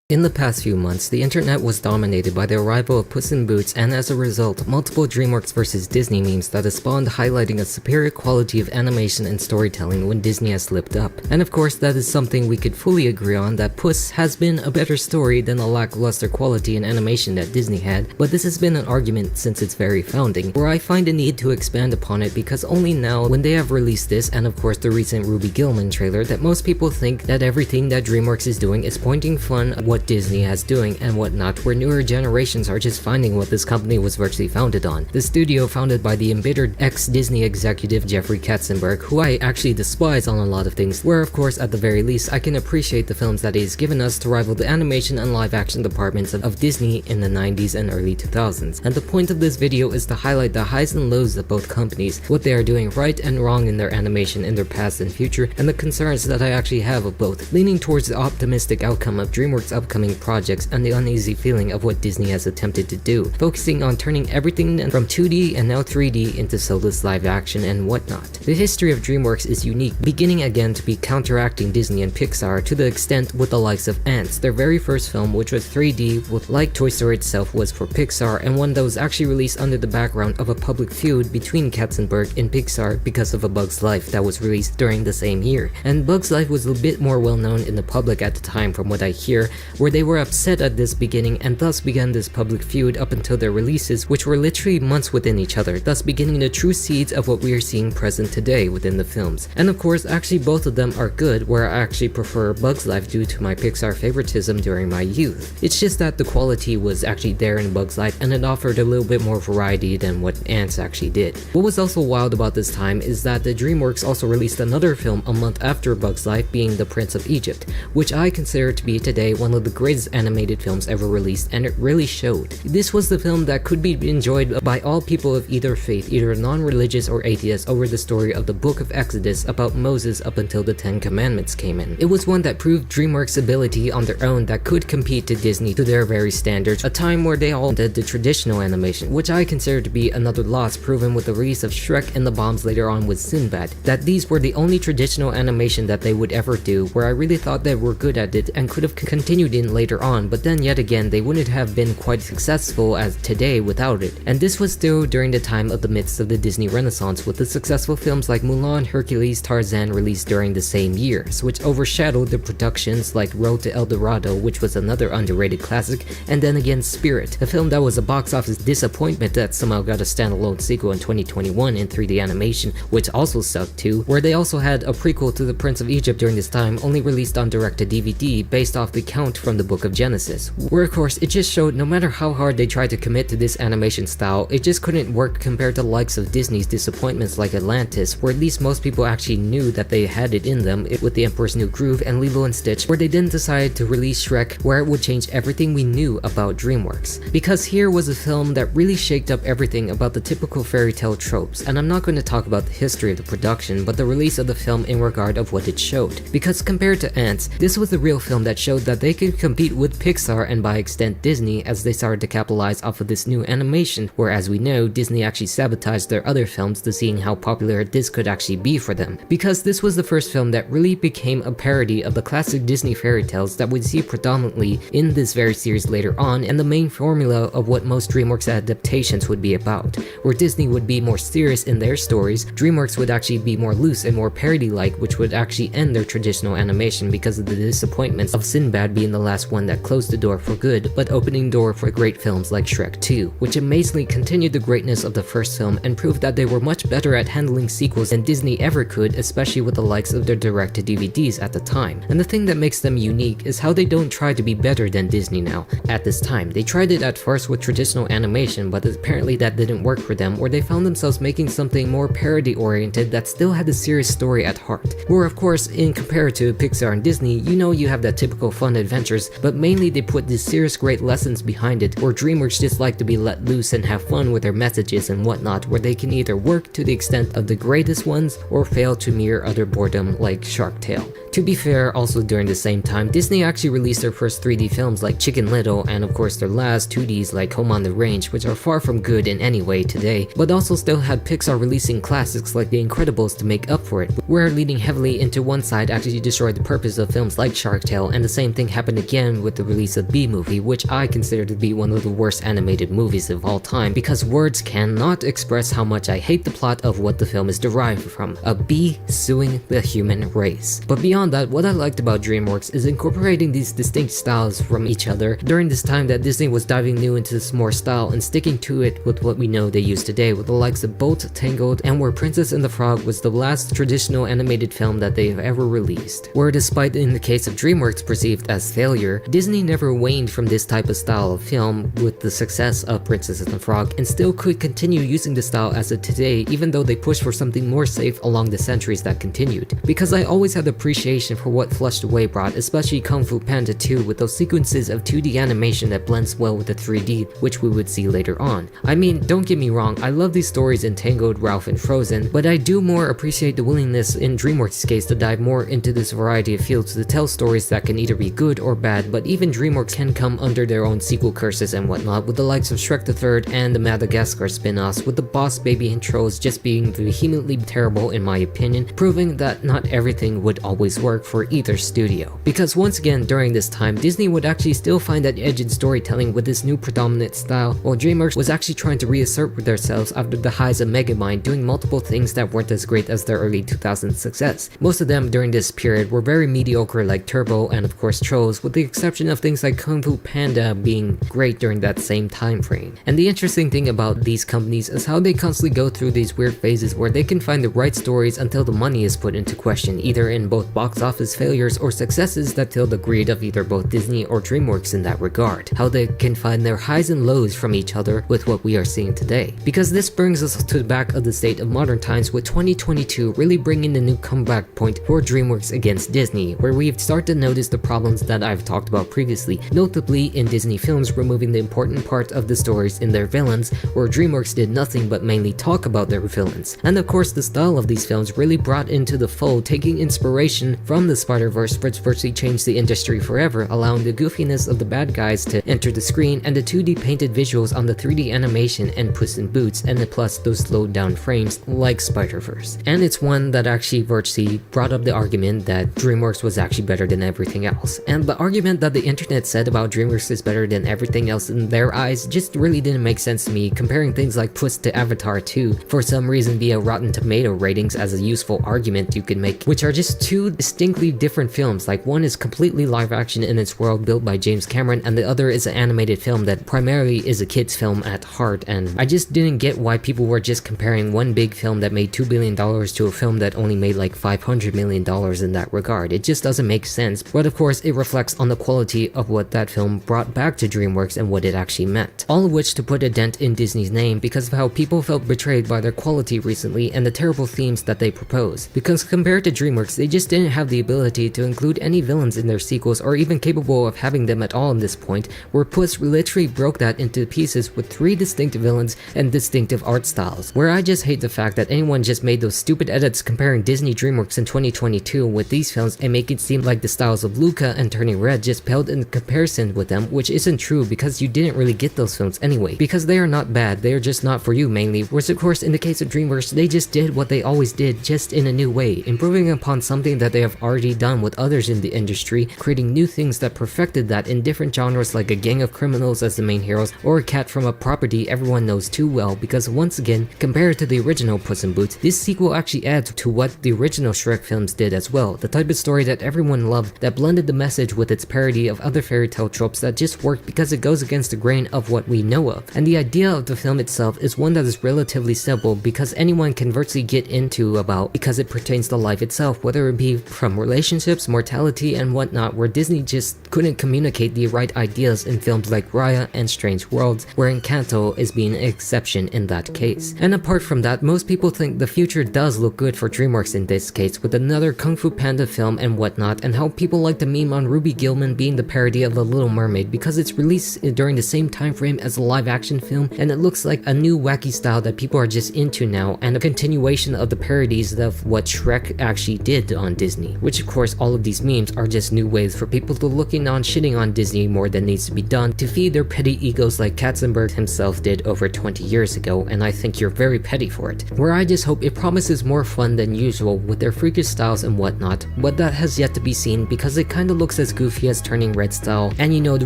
In the past few months, the internet was dominated by the arrival of Puss in Boots, and as a result, multiple DreamWorks vs Disney memes that have spawned highlighting a superior quality of animation and storytelling when Disney has slipped up. And of course, that is something we could fully agree on, that Puss has been a better story than the lackluster quality and animation that Disney had, but this has been an argument since its very founding, where I find a need to expand upon it because only now, when they have released this, and of course the recent Ruby Gillman trailer, that most people think that everything that DreamWorks is doing is pointing fun at what Disney is doing and whatnot, where newer generations are just finding what this company was virtually founded on. The studio, founded by the embittered ex-Disney executive Jeffrey Katzenberg, who I actually despise on a lot of things, where of course at the very least I can appreciate the films that he's given us to rival the animation and live action departments of Disney in the 90s and early 2000s. And the point of this video is to highlight the highs and lows of both companies, what they are doing right and wrong in their animation in their past and future, and the concerns that I actually have of both, leaning towards the optimistic outcome of DreamWorks' upcoming projects and the uneasy feeling of what Disney has attempted to do, focusing on turning everything from 2D and now 3D into soulless live action and whatnot. The history of DreamWorks is unique, beginning again to be counteracting Disney and Pixar to the extent with the likes of Ants, their very first film, which was 3D, with like Toy Story itself was for Pixar, and one that was actually released under the background of a public feud between Katzenberg and Pixar because of A Bug's Life that was released during the same year. And Bug's Life was a bit more well known in the public at the time from what I hear, where they were upset at this beginning and thus began this public feud up until their releases, which were literally months within each other, thus beginning the true seeds of what we are seeing present today within the films. And of course, actually both of them are good, where I actually prefer Bug's Life due to my Pixar favoritism during my youth. It's just that the quality was actually there in Bug's Life and it offered a little bit more variety than what Ants actually did. What was also wild about this time is that the DreamWorks also released another film a month after Bug's Life, being The Prince of Egypt, which I consider to be today one of the greatest animated films ever released, and it really showed. This was the film that could be enjoyed by all people of either faith, either non-religious or atheist, over the story of the Book of Exodus about Moses up until the 10 Commandments came in. It was one that proved DreamWorks' ability on their own that could compete to Disney to their very standards, a time where they all did the traditional animation, which I consider to be another loss proven with the release of Shrek and the bombs later on with Sinbad, that these were the only traditional animation that they would ever do, where I really thought they were good at it and could have continued in later on, but then yet again they wouldn't have been quite successful as today without it. And this was still during the time of the midst of the Disney Renaissance, with the successful films like Mulan, Hercules, Tarzan released during the same years, which overshadowed the productions like Road to El Dorado, which was another underrated classic, and then again Spirit, a film that was a box office disappointment that somehow got a standalone sequel in 2021 in 3D animation, which also sucked too, where they also had a prequel to The Prince of Egypt during this time, only released on direct-to-DVD based off the count from the Book of Genesis, where of course it just showed no matter how hard they tried to commit to this animation style, it just couldn't work compared to the likes of Disney's disappointments like Atlantis, where at least most people actually knew that they had it in them with The Emperor's New Groove and Lilo and Stitch, where they then decided to release Shrek, where it would change everything we knew about DreamWorks. Because here was a film that really shaked up everything about the typical fairy tale tropes, and I'm not going to talk about the history of the production, but the release of the film in regard of what it showed. Because compared to Ants, this was the real film that showed that they could compete with Pixar and by extent Disney, as they started to capitalize off of this new animation, where as we know, Disney actually sabotaged their other films to seeing how popular this could actually be for them. Because this was the first film that really became a parody of the classic Disney fairy tales that we'd see predominantly in this very series later on, and the main formula of what most DreamWorks adaptations would be about, where Disney would be more serious in their stories, DreamWorks would actually be more loose and more parody-like, which would actually end their traditional animation because of the disappointments of Sinbad being the last one that closed the door for good, but opening door for great films like Shrek 2, which amazingly continued the greatness of the first film and proved that they were much better at handling sequels than Disney ever could, especially with the likes of their direct-to-DVDs at the time. And the thing that makes them unique is how they don't try to be better than Disney now. At this time, they tried it at first with traditional animation, but apparently that didn't work for them, where they found themselves making something more parody-oriented that still had a serious story at heart. Where of course, in compared to Pixar and Disney, you know you have that typical fun adventures, but mainly they put these serious great lessons behind it, where DreamWorks just like to be let loose and have fun with their messages and whatnot, where they can either work to the extent of the greatest ones or fail to mere utter boredom like Shark Tale. To be fair, also during the same time, Disney actually released their first 3D films like Chicken Little, and of course their last 2Ds like Home on the Range, which are far from good in any way today, but also still had Pixar releasing classics like The Incredibles to make up for it, where leaning heavily into one side actually destroyed the purpose of films like Shark Tale, and the same thing happened again with the release of B-Movie, which I consider to be one of the worst animated movies of all time, because words cannot express how much I hate the plot of what the film is derived from, a bee suing the human race. But beyond that, what I liked about DreamWorks is incorporating these distinct styles from each other during this time that Disney was diving new into this more style and sticking to it with what we know they use today, with the likes of Bolt, Tangled, and where Princess and the Frog was the last traditional animated film that they've ever released. Where despite in the case of DreamWorks perceived as failure, Disney never waned from this type of style of film with the success of Princess and the Frog, and still could continue using the style as of today, even though they pushed for something more safe along the centuries that continued. Because I always had appreciation for what Flushed Away brought, especially Kung Fu Panda 2 with those sequences of 2D animation that blends well with the 3D, which we would see later on. I mean, don't get me wrong, I love these stories in Tangled, Ralph, and Frozen, but I do more appreciate the willingness in DreamWorks' case to dive more into this variety of fields to tell stories that can either be good or bad, but even DreamWorks can come under their own sequel curses and whatnot, with the likes of Shrek the Third and the Madagascar spin-offs, with the Boss Baby intros just being vehemently terrible in my opinion, proving that not everything would always work for either studio. Because once again, during this time, Disney would actually still find that edge in storytelling with this new predominant style, while DreamWorks was actually trying to reassert themselves after the highs of Megamind, doing multiple things that weren't as great as their early 2000s success. Most of them during this period were very mediocre, like Turbo and of course Trolls, with the exception of things like Kung Fu Panda being great during that same time frame. And the interesting thing about these companies is how they constantly go through these weird phases where they can find the right stories until the money is put into question, either in both box office failures or successes that tell the greed of either both Disney or DreamWorks in that regard. How they can find their highs and lows from each other with what we are seeing today. Because this brings us to the back of the state of modern times, with 2022 really bringing the new comeback point for DreamWorks against Disney, where we've started to notice the problems that I've talked about previously, notably in Disney films removing the important part of the stories in their villains, where DreamWorks did nothing but mainly talk about their villains. And of course the style of these films really brought into the fold, taking inspiration from the Spider-Verse, which virtually changed the industry forever, allowing the goofiness of the bad guys to enter the screen and the 2D painted visuals on the 3D animation and Puss in Boots, and plus those slowed down frames like Spider-Verse. And it's one that actually virtually brought up the argument that DreamWorks was actually better than everything else. And the argument that the internet said about DreamWorks is better than everything else in their eyes just really didn't make sense to me, comparing things like Puss to Avatar 2 for some reason via Rotten Tomato ratings as a useful argument you could make, which are just two distinctly different films. Like, one is completely live action in its world built by James Cameron, and the other is an animated film that primarily is a kid's film at heart. And I just didn't get why people were just comparing one big film that made $2 billion to a film that only made like $500 million in that regard. It just doesn't make sense, but of course it reflects on the quality of what that film brought back to DreamWorks and what it actually meant. All of which to put a dent in Disney's name because of how people felt betrayed by their quality recently and the terrible themes that they propose. Because compared to DreamWorks, they just didn't have the ability to include any villains in their sequels or even capable of having them at all in this point, where Puss literally broke that into pieces with 3 distinct villains and distinctive art styles. Where I just hate the fact that anyone just made those stupid edits comparing Disney DreamWorks in 2022 with these films and make it seem like the styles of Luca and Turning Red just paled in comparison with them, which isn't true because you didn't really get those films anyway. Because they are not bad, they are just not for you mainly, whereas of course in the case of DreamWorks, they just did what they always did, just in a new way, improving upon something that they have already done with others in the industry, creating new things that perfected that in different genres like a gang of criminals as the main heroes, or a cat from a property everyone knows too well, because once again, compared to the original Puss in Boots, this sequel actually adds to what the original Shrek films did as well, the type of story that everyone loved that blended the message with its parody of other fairy tale tropes that just worked because it goes against the grain of what we know of. And the idea of the film itself is one that is relatively simple because anyone can virtually get into about because it pertains to life itself, whether it be from relationships, mortality, and whatnot, where Disney just couldn't communicate the right ideas in films like Raya and Strange Worlds, where Encanto is being an exception in that case. And apart from that, most people think the future does look good for DreamWorks in this case, with another Kung Fu Panda film and whatnot, and how people like to meme on Ruby Gillman being the parody of The Little Mermaid because it's released during the same time frame as a live action film, and it looks like a new wacky style that people are just into now, and a continuation of the parodies of what Shrek actually did on Disney. Disney, which of course all of these memes are just new ways for people to looking on shitting on Disney more than needs to be done to feed their petty egos like Katzenberg himself did over 20 years ago, and I think you're very petty for it. Where I just hope it promises more fun than usual with their freakish styles and whatnot, but that has yet to be seen because it kinda looks as goofy as Turning Red style, and you know the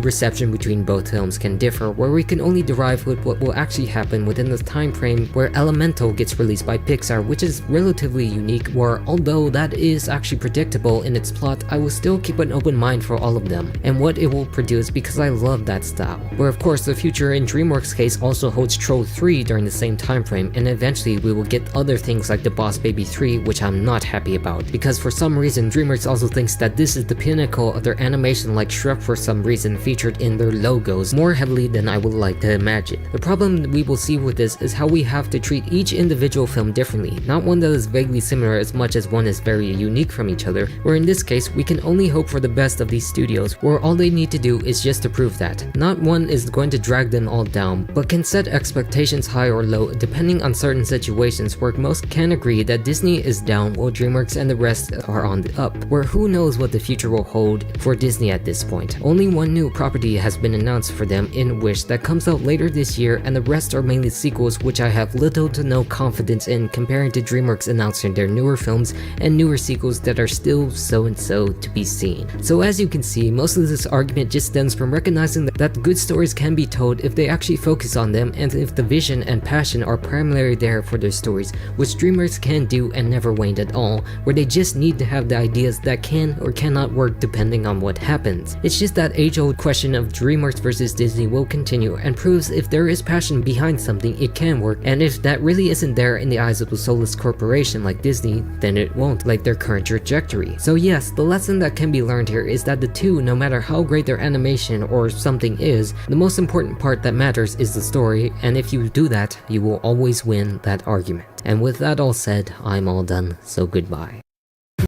reception between both films can differ, where we can only derive with what will actually happen within the time frame where Elemental gets released by Pixar, which is relatively unique, where although that is actually predictable in its plot, I will still keep an open mind for all of them and what it will produce because I love that style. Where of course the future in DreamWorks case also holds Troll 3 during the same time frame, and eventually we will get other things like the Boss Baby 3, which I'm not happy about because for some reason DreamWorks also thinks that this is the pinnacle of their animation, like Shrek for some reason featured in their logos more heavily than I would like to imagine. The problem we will see with this is how we have to treat each individual film differently, not one that is vaguely similar as much as one is very unique from each other, where in this case we can only hope for the best of these studios, where all they need to do is just to prove that. Not one is going to drag them all down, but can set expectations high or low depending on certain situations, where most can agree that Disney is down while DreamWorks and the rest are on the up, where who knows what the future will hold for Disney at this point. Only one new property has been announced for them in Wish that comes out later this year, and the rest are mainly sequels which I have little to no confidence in comparing to DreamWorks announcing their newer films and newer sequels that are still so and so to be seen. So as you can see, most of this argument just stems from recognizing that good stories can be told if they actually focus on them and if the vision and passion are primarily there for their stories, which DreamWorks can do and never waned at all, where they just need to have the ideas that can or cannot work depending on what happens. It's just that age-old question of DreamWorks versus Disney will continue and proves if there is passion behind something, it can work, and if that really isn't there in the eyes of a soulless corporation like Disney, then it won't, like their current trajectory. So yes, the lesson that can be learned here is that the two, no matter how great their animation or something is, the most important part that matters is the story, and if you do that, you will always win that argument. And with that all said, I'm all done, so goodbye.